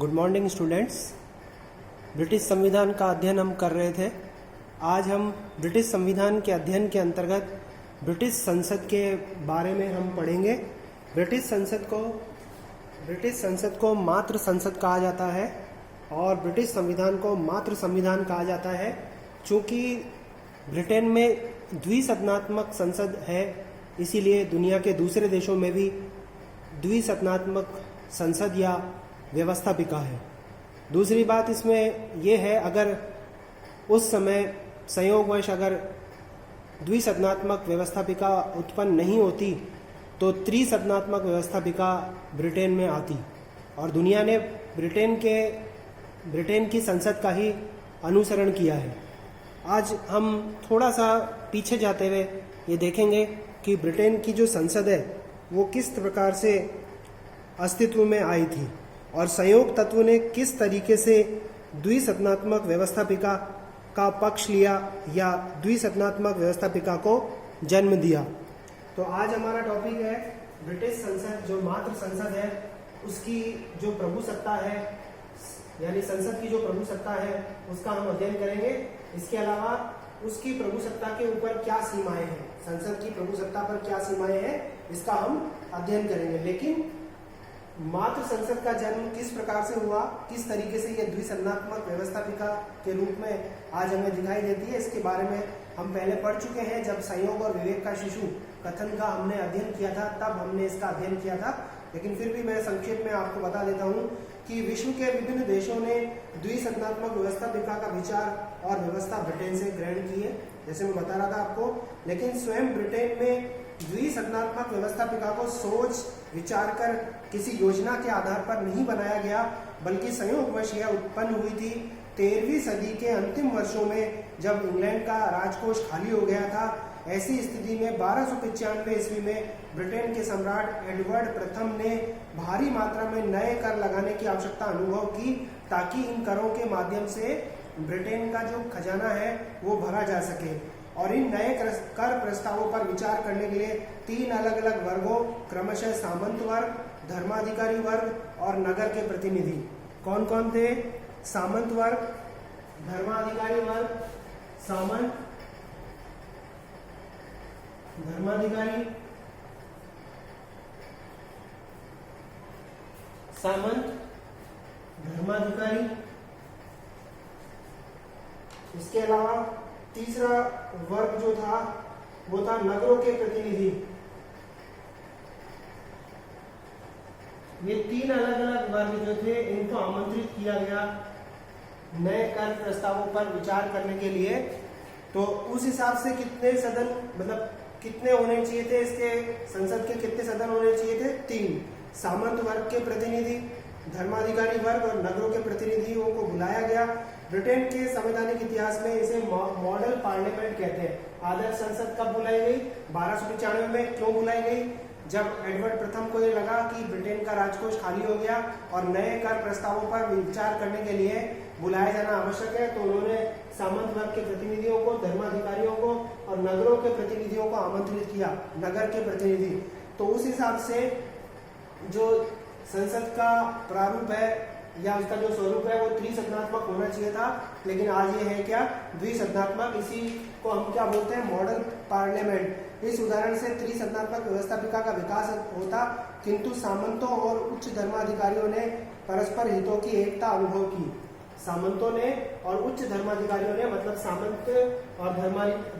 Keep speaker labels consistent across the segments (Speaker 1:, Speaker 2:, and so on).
Speaker 1: Good morning students. British संविधान का अध्ययन हम कर रहे थे। आज हम ब्रिटिश संविधान के अध्ययन के अंतर्गत ब्रिटिश संसद के बारे में हम पढ़ेंगे। ब्रिटिश संसद को मातृ संसद कहा जाता है और ब्रिटिश संविधान को मातृ संविधान कहा जाता है। चूँकि ब्रिटेन में द्विसदनात्मक संसद है, इसीलिए दुनिया के दूसरे देशों में भी द्विसदनात्मक संसद या व्यवस्थापिका है। दूसरी बात इसमें यह है, अगर उस समय संयोगवश अगर द्विसदनात्मक व्यवस्थापिका उत्पन्न नहीं होती तो त्रिसदनात्मक व्यवस्थापिका ब्रिटेन में आती और दुनिया ने ब्रिटेन की संसद का ही अनुसरण किया है। आज हम थोड़ा सा पीछे जाते हुए ये देखेंगे कि ब्रिटेन की जो संसद है वो किस प्रकार से अस्तित्व में आई थी और संयोग तत्व ने किस तरीके से द्विसदनात्मक व्यवस्थापिका का पक्ष लिया या द्विसदनात्मक व्यवस्थापिका को जन्म दिया। तो आज हमारा टॉपिक है ब्रिटिश संसद, जो मातृ संसद है उसकी जो प्रभुसत्ता है, यानी संसद की जो प्रभुसत्ता है उसका हम अध्ययन करेंगे। इसके अलावा उसकी प्रभुसत्ता के ऊपर क्या सीमाएं हैं, संसद की प्रभुसत्ता पर क्या सीमाएं हैं, इसका हम अध्ययन करेंगे। लेकिन मातृ संसद का जन्म किस प्रकार से हुआ, किस तरीके से यह द्विसदनात्मक व्यवस्थापिका के रूप में आज हमें दिखाई देती है, इसके बारे में हम पहले पढ़ चुके हैं। जब संयोग और विवेक का शिशु कथन का हमने अध्ययन किया था तब हमने इसका अध्ययन किया था। लेकिन फिर भी मैं संक्षेप में आपको बता देता हूँ कि विश्व के विभिन्न देशों ने द्विसदनात्मक व्यवस्थापिका का विचार और व्यवस्था ब्रिटेन से ग्रहण की है, जैसे मैं बता रहा था आपको। लेकिन स्वयं ब्रिटेन में द्विसदनात्मक व्यवस्थापिका को सोच विचार कर किसी योजना के आधार पर नहीं बनाया गया, बल्कि संयोगवश यह उत्पन्न हुई थी 13वीं सदी के अंतिम वर्षों में, जब इंग्लैंड का राजकोष खाली हो गया था। ऐसी स्थिति में 1295 ईस्वी में ब्रिटेन के सम्राट एडवर्ड प्रथम ने भारी मात्रा में नए कर लगाने की आवश्यकता अनुभव की, ताकि इन करों के माध्यम से ब्रिटेन का जो खजाना है वो भरा जा सके। और इन नए कर प्रस्तावों पर विचार करने के लिए 3 अलग अलग वर्गों, क्रमशः सामंत वर्ग, धर्माधिकारी वर्ग और नगर के प्रतिनिधि। कौन कौन थे? सामंत वर्ग, धर्माधिकारी वर्ग, सामंत, धर्माधिकारी, सामंत, धर्माधिकारी। इसके अलावा तीसरा वर्ग जो था वो था नगरों के प्रतिनिधि। ये 3 अलग अलग वर्ग जो थे इनको आमंत्रित किया गया नए कर प्रस्तावों पर विचार करने के लिए। तो उस हिसाब से कितने सदन, मतलब कितने होने चाहिए थे, इसके संसद के कितने सदन होने चाहिए थे? 3। सामंत वर्ग के प्रतिनिधि, धर्माधिकारी वर्ग और नगरों के प्रतिनिधियों को बुलाया गया। ब्रिटेन के संवैधानिक इतिहास में इसे मॉडल पार्लियामेंट कहते हैं। आदर्श संसद कब बुलाई गई? 1295 में। क्यों बुलाई गई? जब एडवर्ड प्रथम को ये लगा कि ब्रिटेन का राजकोष खाली हो गया और नए कर प्रस्तावों पर विचार करने के लिए बुलाया जाना आवश्यक है, तो उन्होंने सामंत वर्ग के प्रतिनिधियों को, धर्माधिकारियों को और नगरों के प्रतिनिधियों को आमंत्रित किया, नगर के प्रतिनिधि। तो उस हिसाब से जो संसद का प्रारूप है या उसका जो स्वरूप है वो त्रिसदनात्मक होना चाहिए था, लेकिन आज ये है क्या? द्विसदनात्मक। इसी को हम क्या बोलते हैं? Model parliament. इस उदाहरण से त्रिसदनात्मक व्यवस्थापिका का विकास होता, किंतु सामंतों और उच्च धर्माधिकारियों ने परस्पर हितों की एकता अनुभव की। सामंतों ने और उच्च धर्माधिकारियों ने, मतलब सामंत और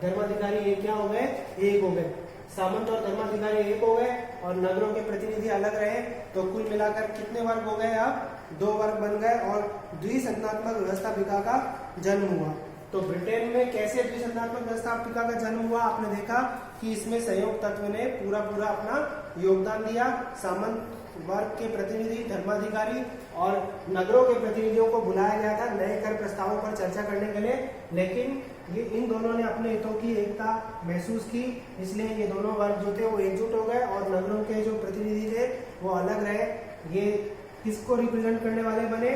Speaker 1: धर्माधिकारी एक क्या हो गए? एक हो गए। सामंत और धर्माधिकारी एक हो गए और नगरों के प्रतिनिधि अलग रहे। तो कुल मिलाकर कितने वर्ग हो गए? अब 2 वर्ग बन गए और द्विसदनात्मक व्यवस्थापिका का जन्म हुआ। तो ब्रिटेन में कैसे द्विसदनात्मक व्यवस्थापिका का जन्म हुआ? आपने देखा कि इसमें संयोग तत्व ने पूरा अपना योगदान दिया। सामंत वर्ग के प्रतिनिधि, धर्माधिकारी और नगरों के प्रतिनिधियों को बुलाया गया था नए कर प्रस्तावों पर चर्चा करने के लिए, लेकिन ये इन दोनों ने अपने हितों की एकता महसूस की, इसलिए ये दोनों वर्ग जो थे वो एकजुट हो गए और नगरों के जो प्रतिनिधि थे वो अलग रहे। ये किसको रिप्रेजेंट करने वाले बने?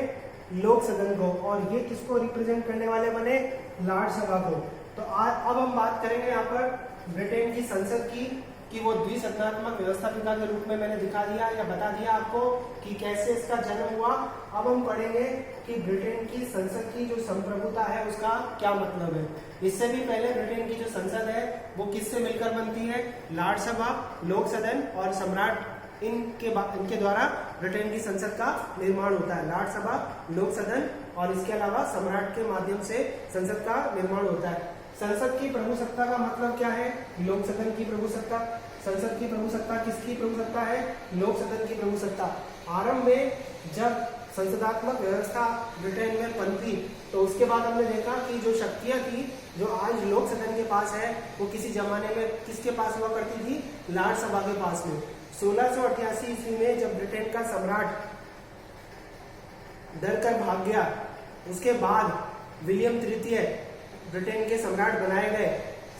Speaker 1: लोक सदन को। और ये किसको रिप्रेजेंट करने वाले बने? लॉर्ड सभा को। तो अब हम बात करेंगे यहाँ पर ब्रिटेन की संसद की कि वो द्विसदनात्मक व्यवस्थापिका के रूप में मैंने दिखा दिया या बता दिया आपको कि कैसे इसका जन्म हुआ। अब हम पढ़ेंगे कि ब्रिटेन की संसद की जो संप्रभुता है उसका क्या मतलब है। इससे भी पहले ब्रिटेन की जो संसद है वो किससे मिलकर बनती है? लॉर्ड सभा, लोक सदन और सम्राट, इनके द्वारा ब्रिटेन की संसद का निर्माण होता है। लॉर्ड सभा, लोक सदन और इसके अलावा सम्राट के माध्यम से संसद का निर्माण होता है। संसद की प्रभु सत्ता का मतलब क्या है? लोक सदन की प्रभु सत्ता। संसद की प्रभु सत्ता किसकी प्रभु सत्ता है? लोक सदन की प्रभु सत्ता। आरंभ में जब संसदात्मक व्यवस्था ब्रिटेन में पनपी तो उसके बाद हमने देखा कि जो शक्तियां थी जो आज लोक सदन के पास है वो किसी जमाने में किसके पास हुआ करती थी? लॉर्ड सभा के पास में। 1688 ईस्वी में जब ब्रिटेन का सम्राट डर कर भाग गया, उसके बाद विलियम तृतीय ब्रिटेन के सम्राट बनाए गए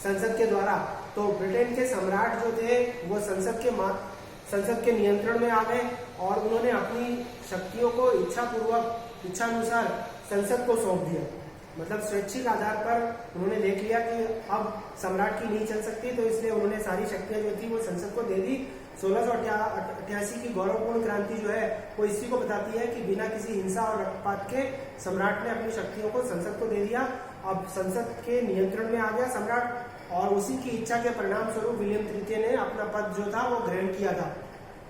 Speaker 1: संसद के द्वारा। तो ब्रिटेन के सम्राट जो थे वो संसद के नियंत्रण में आ गए और उन्होंने अपनी शक्तियों को इच्छानुसार संसद को सौंप दिया। मतलब स्वैच्छिक आधार पर उन्होंने देख लिया कि अब सम्राट की नहीं चल सकती, तो इसलिए उन्होंने सारी शक्तियां जो थी वो संसद को दे दी। 1688 की गौरवपूर्ण क्रांति जो है वो इसी को बताती है कि बिना किसी हिंसा और रक्तपात के सम्राट ने अपनी शक्तियों को संसद को दे दिया। अब संसद के नियंत्रण में आ गया सम्राट और उसी की इच्छा के परिणाम स्वरूप विलियम तृतीय ने अपना पद जो था वो ग्रहण किया था।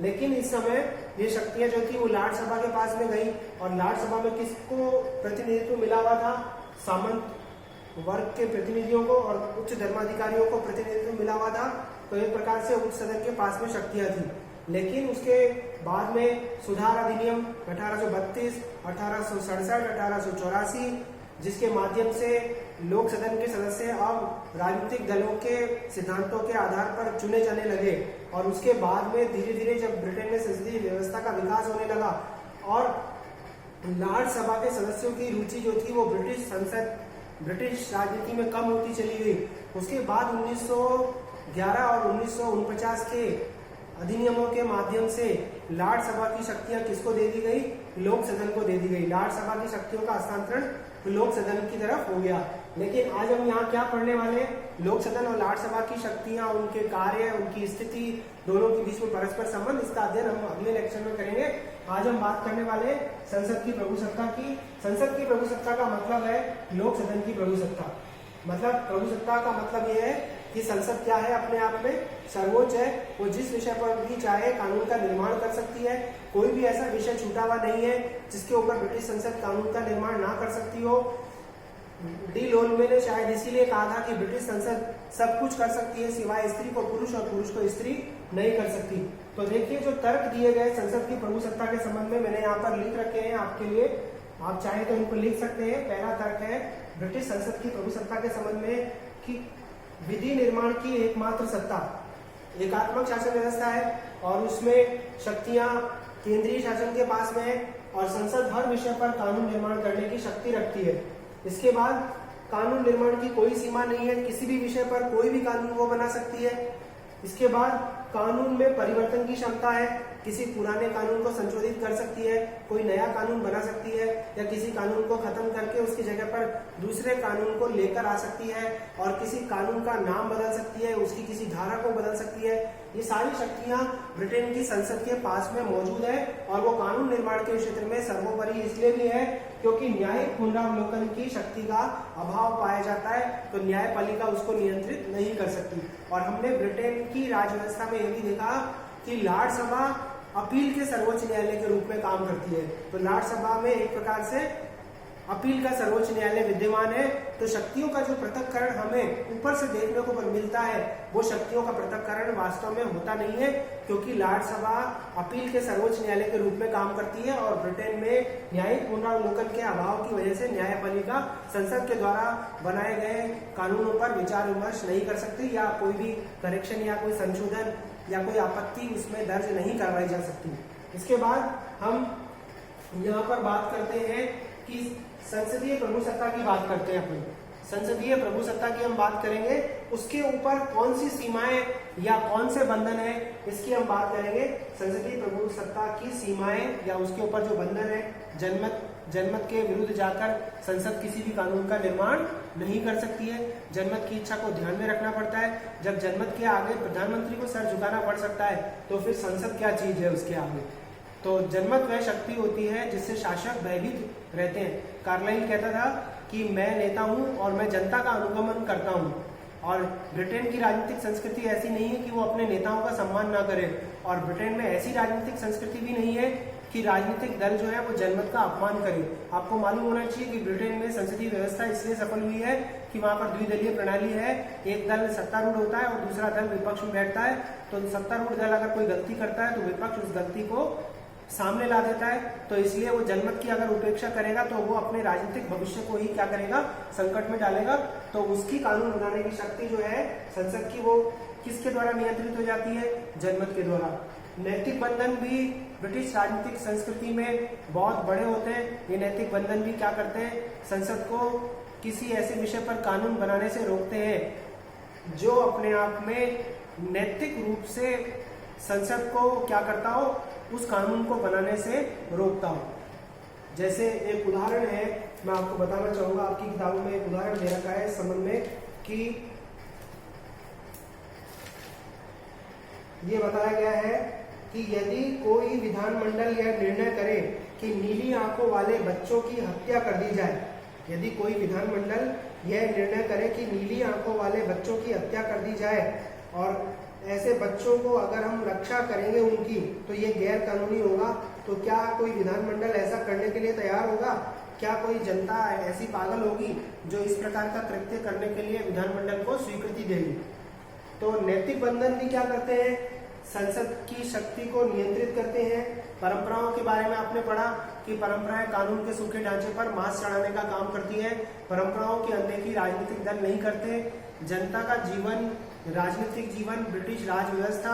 Speaker 1: लेकिन इस समय ये शक्तियां जो थी वो लॉर्ड सभा के पास में गई और लॉर्ड सभा में किसको प्रतिनिधित्व मिला हुआ था? सामंत वर्ग के प्रतिनिधियों को और उच्च धर्माधिकारियों को प्रतिनिधित्व मिला हुआ था। तो एक प्रकार से उच्च सदन के पास में शक्तियां थी। लेकिन उसके बाद में सुधार अधिनियम 1832, 1867, 1884 जिसके माध्यम से लोक सदन के सदस्य अब राजनीतिक दलों के सिद्धांतों के आधार पर चुने जाने लगे। और उसके बाद में धीरे धीरे जब ब्रिटेन में संसदीय व्यवस्था का विकास होने लगा और लॉर्ड सभा के सदस्यों की रुचि जो थी वो ब्रिटिश राजनीति में कम होती चली गई। उसके बाद 1911 और 1949 के अधिनियमों के माध्यम से लॉर्ड सभा की शक्तियां किसको दे दी गई? लोक सदन को दे दी गई। लॉर्ड सभा की शक्तियों का हस्तांतरण लोक सदन की तरफ हो गया। लेकिन आज हम यहाँ क्या पढ़ने वाले हैं? लोक सदन और लॉर्ड सभा की शक्तियां, उनके कार्य, उनकी स्थिति, दोनों के बीच में परस्पर संबंध, इसका अध्ययन हम अगले लेक्चर में करेंगे। आज हम बात करने वाले हैं संसद की प्रभु सत्ता की। संसद की प्रभु सत्ता का मतलब है लोक सदन की प्रभु सत्ता। मतलब प्रभु सत्ता का मतलब यह है कि संसद क्या है? अपने आप में सर्वोच्च है। वो जिस विषय पर भी चाहे कानून का निर्माण कर सकती है। कोई भी ऐसा विषय छूटा हुआ नहीं है जिसके ऊपर ब्रिटिश संसद कानून का निर्माण ना कर सकती हो। डी लोलमे ने शायद इसीलिए कहा था कि ब्रिटिश संसद सब कुछ कर सकती है सिवाय स्त्री को पुरुष और पुरुष को स्त्री नहीं कर सकती। तो देखिए जो तर्क दिए गए संसद की प्रभु सत्ता के संबंध में मैंने यहाँ पर लिख रखे हैं आपके लिए, आप चाहे तो इनको लिख सकते हैं। पहला तर्क है ब्रिटिश संसद की प्रभु सत्ता के संबंध में कि विधि निर्माण की एकमात्र सत्ता एकात्मक शासन व्यवस्था है और उसमें शक्तियां केंद्रीय शासन के पास में है और संसद हर विषय पर कानून निर्माण करने की शक्ति रखती है। इसके बाद कानून निर्माण की कोई सीमा नहीं है, किसी भी विषय पर कोई भी कानून वो बना सकती है। इसके बाद कानून में परिवर्तन की क्षमता है, किसी पुराने कानून को संशोधित कर सकती है, कोई नया कानून बना सकती है या किसी कानून को खत्म करके उसकी जगह पर दूसरे कानून को लेकर आ सकती है और किसी कानून का नाम बदल सकती है, उसकी किसी धारा को बदल सकती है। ये सारी शक्तियां ब्रिटेन की संसद के पास में मौजूद है और वो कानून निर्माण के क्षेत्र में सर्वोपरि इसलिए भी है क्योंकि न्यायिक पुनरावलोकन की शक्ति का अभाव पाया जाता है, तो न्यायपालिका उसको नियंत्रित नहीं कर सकती। और हमने ब्रिटेन की राजव्यवस्था में यह भी देखा कि लॉर्ड सभा अपील के सर्वोच्च न्यायालय के रूप में काम करती है। तो लॉर्ड सभा में एक प्रकार से अपील का सर्वोच्च न्यायालय विद्यमान है। तो शक्तियों का जो पृथक्करण हमें ऊपर से देखने को मिलता है वो शक्तियों का पृथक्करण वास्तव में होता नहीं है, क्योंकि लॉर्ड सभा अपील के सर्वोच्च न्यायालय के रूप में काम करती है और ब्रिटेन में न्यायिक पुनरावलोकन के अभाव की वजह से न्यायपालिका संसद के द्वारा बनाए गए कानूनों पर विचार विमर्श नहीं कर सकती या कोई भी करेक्शन या कोई संशोधन या कोई आपत्ति उसमें दर्ज नहीं करवाई जा सकती। इसके बाद हम यहाँ पर बात करते हैं कि संसदीय प्रभु सत्ता की बात करते हैं। अपनी संसदीय प्रभुसत्ता की हम बात करेंगे, उसके ऊपर कौन सी सीमाएं या कौन से बंधन है, इसकी हम बात करेंगे। संसदीय प्रभुसत्ता की सीमाएं या उसके ऊपर जो बंधन है, जनमत के विरुद्ध जाकर संसद किसी भी कानून का निर्माण नहीं कर सकती है। जनमत की इच्छा को ध्यान में रखना पड़ता है। जब जनमत के आगे प्रधानमंत्री को सर झुकाना पड़ सकता है, तो फिर संसद क्या चीज है उसके आगे। तो जनमत वह शक्ति होती है जिससे शासक भयभीत रहते हैं। कार्लाइल कहता था कि मैं नेता हूं और मैं जनता का अनुगमन करता हूं। और ब्रिटेन की राजनीतिक संस्कृति ऐसी नहीं है कि वो अपने नेताओं का सम्मान ना करे, और ब्रिटेन में ऐसी राजनीतिक संस्कृति भी नहीं है कि राजनीतिक दल जो है वो जनमत का अपमान करे। आपको मालूम होना चाहिए कि ब्रिटेन में संसदीय व्यवस्था इसलिए सफल हुई है कि वहां पर द्विदलीय प्रणाली है। एक दल सत्तारूढ़ होता है और दूसरा दल विपक्ष में बैठता है। तो सत्तारूढ़ दल अगर कोई गलती करता है तो विपक्ष उस गलती को सामने ला देता है। तो इसलिए वो जनमत की अगर उपेक्षा करेगा तो वो अपने राजनीतिक भविष्य को ही क्या करेगा, संकट में डालेगा। तो उसकी कानून बनाने की शक्ति जो है संसद की, वो किसके द्वारा नियंत्रित हो जाती है, जनमत के द्वारा। नैतिक बंधन भी ब्रिटिश राजनीतिक संस्कृति में बहुत बड़े होते हैं। ये नैतिक बंधन भी क्या करते हैं, संसद को किसी ऐसे विषय पर कानून बनाने से रोकते हैं जो अपने आप में नैतिक रूप से संसद को क्या करता हो, उस कानून को बनाने से रोकता हो। जैसे एक उदाहरण है, मैं आपको बताना चाहूंगा, आपकी किताबों में एक उदाहरण दे रखा है इस संबंध में कि ये बताया गया है कि यदि कोई विधानमंडल यह निर्णय करे कि नीली आंखों वाले बच्चों की हत्या कर दी जाए, यदि कोई विधानमंडल यह निर्णय करे कि नीली आंखों वाले बच्चों की हत्या कर दी जाए और ऐसे बच्चों को अगर हम रक्षा करेंगे उनकी, तो ये गैर कानूनी होगा। तो क्या कोई विधानमंडल ऐसा करने के लिए तैयार होगा? क्या कोई जनता ऐसी पागल होगी जो इस प्रकार का कृत्य करने के लिए विधानमंडल को स्वीकृति देगी? तो नैतिक बंधन भी क्या करते हैं, संसद की शक्ति को नियंत्रित करते हैं। परंपराओं के बारे में आपने पढ़ा कि परंपराएं कानून के सूखे ढांचे पर मांस चढ़ाने का काम करती है। परंपराओं की अनदेखी राजनीतिक दल नहीं करते। जनता का जीवन, राजनीतिक जीवन, ब्रिटिश राज व्यवस्था,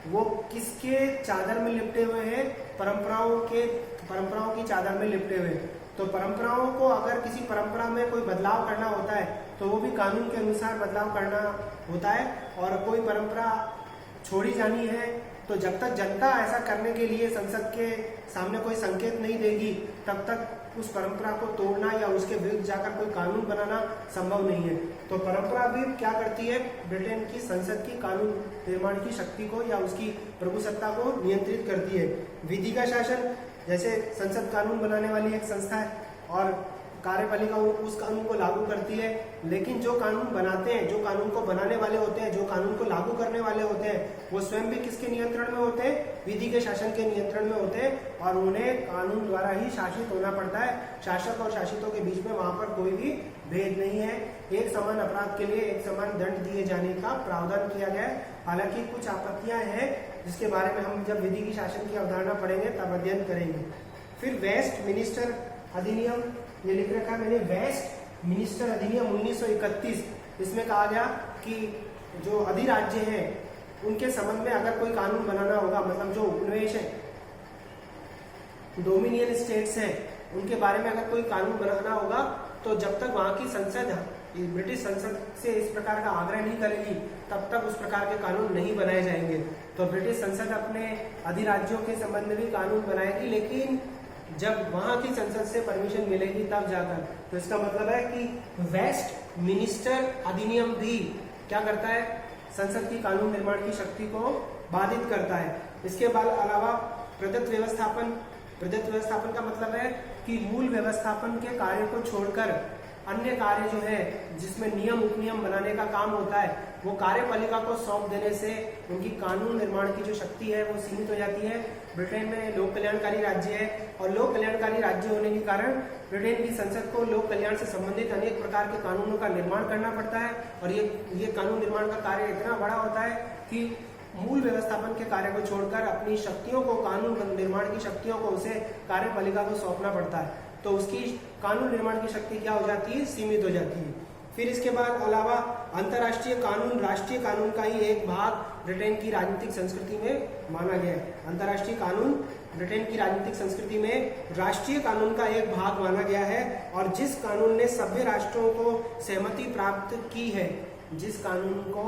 Speaker 1: वो किसके चादर में लिपटे हुए हैं, परंपराओं की चादर में लिपटे हुए। तो परंपराओं को, अगर किसी परंपरा में कोई बदलाव करना होता है तो वो भी कानून के अनुसार बदलाव करना होता है। और कोई परंपरा छोड़ी जानी है तो जब तक जनता ऐसा करने के लिए संसद के सामने कोई संकेत नहीं देगी, तब तक उस परंपरा को तोड़ना या उसके विरुद्ध जाकर कोई कानून बनाना संभव नहीं है। तो परंपरा भी क्या करती है, ब्रिटेन की संसद की कानून निर्माण की शक्ति को या उसकी प्रभुसत्ता को नियंत्रित करती है। विधि का शासन, जैसे संसद कानून बनाने वाली एक संस्था है और कार्यपालिका उस कानून को लागू करती है, लेकिन जो कानून बनाते हैं, जो कानून को बनाने वाले होते हैं, जो कानून को लागू करने वाले होते हैं, वो स्वयं भी किसके नियंत्रण में होते हैं, विधि के शासन के नियंत्रण में होते हैं और उन्हें कानून द्वारा ही शासित होना पड़ता है। शासक और शासितों के बीच में वहां पर कोई भी भेद नहीं है। एक समान अपराध के लिए एक समान दंड दिए जाने का प्रावधान किया गया है। हालांकि कुछ आपत्तियां हैं जिसके बारे में हम जब विधि की शासन की अवधारणा पढ़ेंगे तब अध्ययन करेंगे। फिर वेस्ट मिनिस्टर अधिनियम, ये लिख रखा है मैंने, वेस्ट मिनिस्टर अधिनियम 1931। इसमें कहा गया कि जो अधिराज्य हैं उनके संबंध में अगर कोई कानून बनाना होगा, मतलब जो उपनिवेश है, डोमिनियन स्टेट्स हैं, उनके बारे में अगर कोई कानून बनाना होगा तो जब तक वहां की संसद, ब्रिटिश संसद से इस प्रकार का आग्रह नहीं करेगी, तब तक उस प्रकार के कानून नहीं बनाए जाएंगे। तो ब्रिटिश संसद अपने अधिराज्यों के संबंध में भी कानून बनाएगी, लेकिन जब वहां की संसद से परमिशन मिलेगी तब जाकर। तो इसका मतलब है कि वेस्ट मिनिस्टर अधिनियम भी क्या करता है, संसद की कानून निर्माण की शक्ति को बाधित करता है। इसके बाद अलावा प्रदत्त व्यवस्थापन का मतलब है कि मूल व्यवस्थापन के कार्य को छोड़कर अन्य कार्य जो है जिसमें नियम उपनियम बनाने का काम होता है, वो कार्यपालिका को सौंप देने से उनकी कानून निर्माण की जो शक्ति है वो सीमित हो जाती है। ब्रिटेन में लोक कल्याणकारी राज्य है और लोक कल्याणकारी राज्य होने के कारण ब्रिटेन की संसद को लोक कल्याण से संबंधित अनेक प्रकार के कानूनों का निर्माण करना पड़ता है। और ये कानून निर्माण का कार्य इतना बड़ा होता है कि मूल व्यवस्थापन के कार्य को छोड़कर अपनी शक्तियों को, कानून निर्माण की शक्तियों को उसे कार्यपालिका को सौंपना पड़ता है। तो उसकी कानून निर्माण की शक्ति क्या हो जाती है, सीमित हो जाती है। फिर इसके बाद अलावा अंतर्राष्ट्रीय कानून राष्ट्रीय कानून का ही एक भाग ब्रिटेन की राजनीतिक संस्कृति में माना गया है। अंतर्राष्ट्रीय कानून ब्रिटेन की राजनीतिक संस्कृति में राष्ट्रीय कानून का एक भाग माना गया है और जिस कानून ने सभ्य राष्ट्रों को सहमति प्राप्त की है, जिस कानून को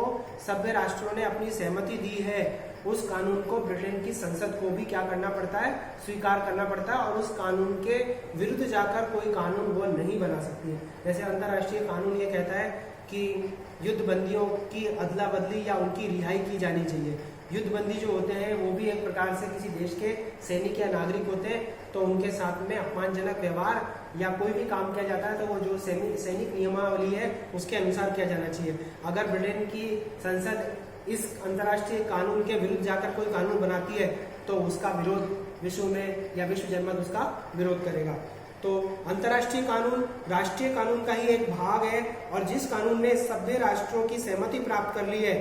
Speaker 1: सभ्य राष्ट्रों ने अपनी सहमति दी है, उस कानून को ब्रिटेन की संसद को भी क्या करना पड़ता है, स्वीकार करना पड़ता है और उस कानून के विरुद्ध जाकर कोई कानून वो नहीं बना सकती है। जैसे अंतर्राष्ट्रीय कानून ये कहता है कि युद्ध बंदियों की अदला बदली या उनकी रिहाई की जानी चाहिए। युद्ध बंदी जो होते हैं वो भी एक प्रकार से किसी देश के सैनिक या नागरिक होते हैं, तो उनके साथ में अपमानजनक व्यवहार या कोई भी काम किया जाता है तो वो जो सैनिक नियमावली है उसके अनुसार किया जाना चाहिए। अगर ब्रिटेन की संसद इस अंतर्राष्ट्रीय कानून के विरुद्ध जाकर कोई कानून बनाती है तो उसका विरोध विश्व में या विश्व जनमत उसका विरोध करेगा। तो अंतर्राष्ट्रीय कानून राष्ट्रीय कानून का ही एक भाग है और जिस कानून ने सभ्य राष्ट्रों की सहमति प्राप्त कर ली है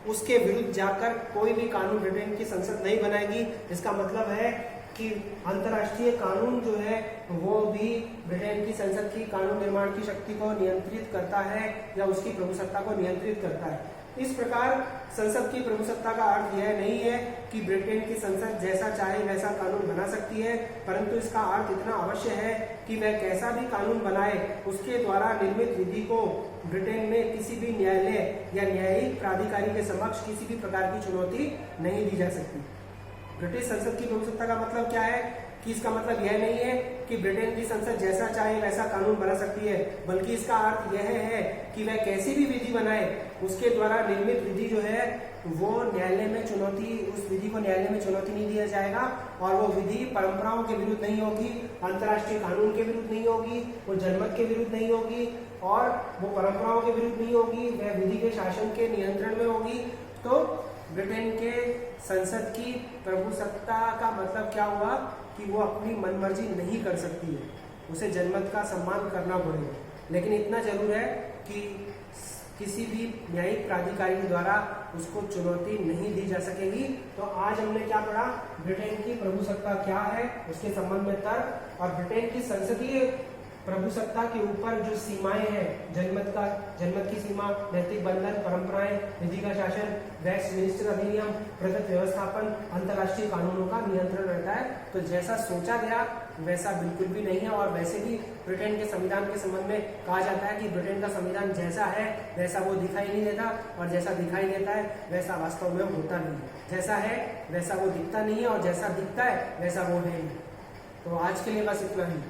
Speaker 1: उसके विरुद्ध जाकर कोई भी कानून ब्रिटेन की संसद नहीं बनाएगी। इसका मतलब है कि अंतर्राष्ट्रीय कानून जो है वो भी ब्रिटेन की संसद की कानून निर्माण की शक्ति को नियंत्रित करता है या उसकी प्रभुसत्ता को नियंत्रित करता है। इस प्रकार संसद की प्रभुसत्ता का अर्थ यह नहीं है कि ब्रिटेन की संसद जैसा चाहे वैसा कानून बना सकती है, परंतु इसका अर्थ इतना अवश्य है कि वह कैसा भी कानून बनाए उसके द्वारा निर्मित विधि को ब्रिटेन में किसी भी न्यायालय या न्यायिक प्राधिकारी के समक्ष किसी भी प्रकार की चुनौती नहीं दी जा सकती। ब्रिटिश संसद की प्रभुसत्ता का मतलब क्या है कि इसका मतलब यह नहीं है कि ब्रिटेन की संसद जैसा चाहे वैसा कानून बना सकती है, बल्कि इसका अर्थ यह है कि वह कैसी भी विधि बनाए उसके द्वारा निर्मित विधि जो है वो न्यायालय में चुनौती, उस विधि को न्यायालय में चुनौती नहीं दिया जाएगा और वो विधि परंपराओं के विरुद्ध नहीं होगी, अंतर्राष्ट्रीय कानून के विरुद्ध नहीं होगी, वो जनमत के विरुद्ध नहीं होगी और वो परंपराओं के विरुद्ध नहीं होगी, वह विधि के शासन के नियंत्रण में होगी। तो ब्रिटेन के संसद की प्रभुसत्ता का मतलब क्या हुआ कि वो अपनी मनमर्जी नहीं कर सकती है, उसे जनमत का सम्मान करना पड़ेगा। लेकिन इतना जरूर है कि किसी भी न्यायिक प्राधिकारी द्वारा उसको चुनौती नहीं दी जा सकेगी। तो आज हमने क्या पढ़ा, ब्रिटेन की प्रभुसत्ता क्या है, उसके संबंध में तर्क और ब्रिटेन की संसदीय प्रभुसत्ता के ऊपर जो सीमाएं हैं, जनमत की सीमा, नैतिक बंधन, परंपराएं, विधि का शासन, वेस्टमिंस्टर अधिनियम, प्रदत्त व्यवस्थापन, अंतर्राष्ट्रीय कानूनों का नियंत्रण रहता है। तो जैसा सोचा गया वैसा बिल्कुल भी नहीं है और वैसे भी ब्रिटेन के संविधान के संबंध में कहा जाता है कि ब्रिटेन का संविधान जैसा है वैसा वो दिखाई नहीं देता और जैसा दिखाई देता है वैसा वास्तव में होता नहीं है। जैसा है वैसा वो दिखता नहीं है और जैसा दिखता है वैसा वो है नहीं। तो आज के लिए बस इतना ही।